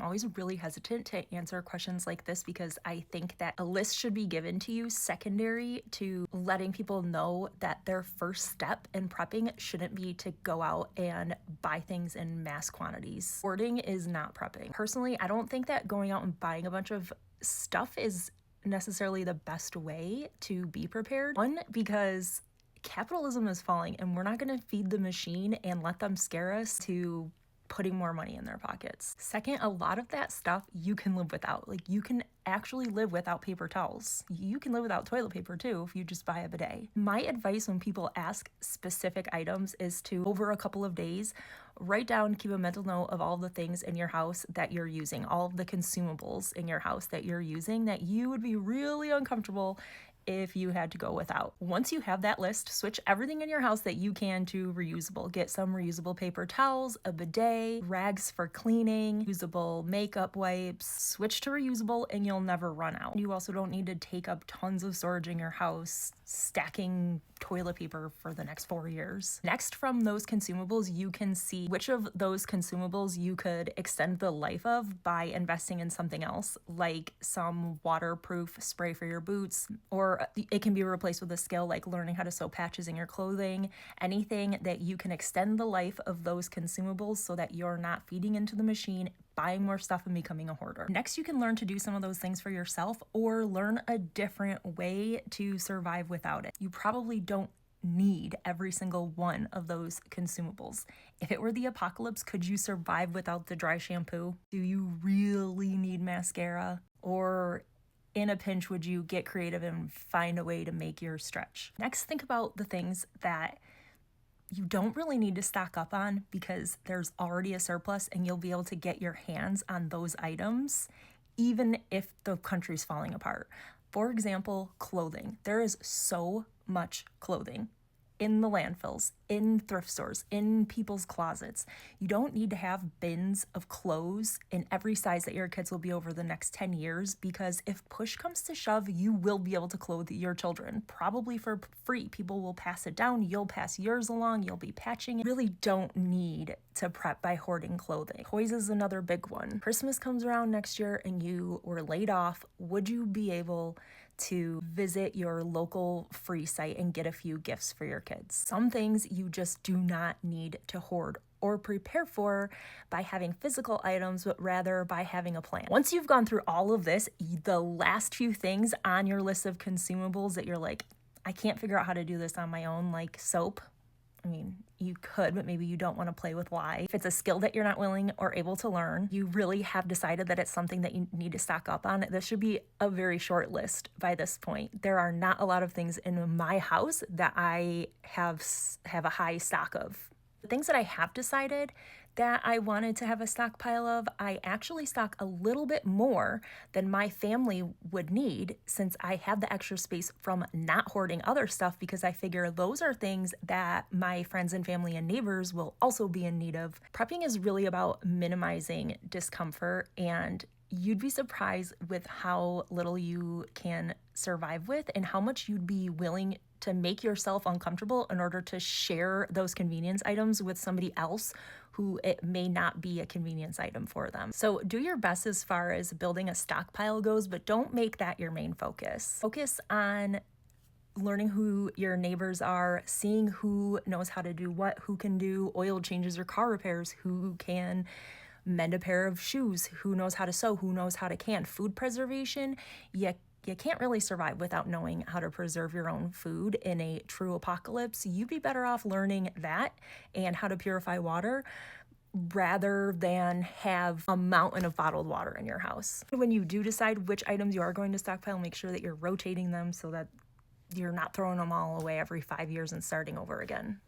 always really hesitant to answer questions like this because I think that a list should be given to you secondary to letting people know that their first step in prepping shouldn't be to go out and buy things in mass quantities. Hoarding is not prepping. Personally, I don't think that going out and buying a bunch of stuff is necessarily the best way to be prepared. One, because capitalism is falling and we're not going to feed the machine and let them scare us to putting more money in their pockets. Second, a lot of that stuff you can live without. Like, you can actually live without paper towels. You can live without toilet paper too if you just buy a bidet. My advice when people ask specific items is to, over a couple of days, write down, keep a mental note of all the things in your house that you're using, all of the consumables in your house that you're using that you would be really uncomfortable if you had to go without. Once you have that list, switch everything in your house that you can to reusable. Get some reusable paper towels, a bidet, rags for cleaning, usable makeup wipes. Switch to reusable and you'll never run out. You also don't need to take up tons of storage in your house, stacking toilet paper for the next 4 years. Next, from those consumables, you can see which of those consumables you could extend the life of by investing in something else, like some waterproof spray for your boots, or it can be replaced with a skill like learning how to sew patches in your clothing. Anything that you can extend the life of those consumables so that you're not feeding into the machine, buying more stuff, and becoming a hoarder. Next, you can learn to do some of those things for yourself or learn a different way to survive without it. You probably don't need every single one of those consumables. If it were the apocalypse, could you survive without the dry shampoo? Do you really need mascara? Or in a pinch, would you get creative and find a way to make yours stretch? Next, think about the things that you don't really need to stock up on because there's already a surplus and you'll be able to get your hands on those items even if the country's falling apart. For example, clothing. There is so much clothing in the landfills, in thrift stores, in people's closets. You don't need to have bins of clothes in every size that your kids will be over the next 10 years because if push comes to shove, you will be able to clothe your children, probably for free. People will pass it down, you'll pass yours along, you'll be patching it. You really don't need to prep by hoarding clothing. Toys is another big one. Christmas comes around next year and you were laid off. Would you be able to visit your local free site and get a few gifts for your kids? Some things you just do not need to hoard or prepare for by having physical items, but rather by having a plan. Once you've gone through all of this, the last few things on your list of consumables that you're like, I can't figure out how to do this on my own, like soap. I mean, you could, but maybe you don't want to play with why. If it's a skill that you're not willing or able to learn, you really have decided that it's something that you need to stock up on. This should be a very short list by this point. There are not a lot of things in my house that I have a high stock of. The things that I have decided that I wanted to have a stockpile of, I actually stock a little bit more than my family would need since I have the extra space from not hoarding other stuff because I figure those are things that my friends and family and neighbors will also be in need of. Prepping is really about minimizing discomfort, and you'd be surprised with how little you can survive with and how much you'd be willing to make yourself uncomfortable in order to share those convenience items with somebody else who it may not be a convenience item for them. So do your best as far as building a stockpile goes, but don't make that your main focus. Focus on learning who your neighbors are, seeing who knows how to do what, who can do oil changes or car repairs, who can mend a pair of shoes, who knows how to sew, who knows how to can. Food preservation, you can't really survive without knowing how to preserve your own food in a true apocalypse. You'd be better off learning that and how to purify water rather than have a mountain of bottled water in your house. When you do decide which items you are going to stockpile, make sure that you're rotating them so that you're not throwing them all away every 5 years and starting over again.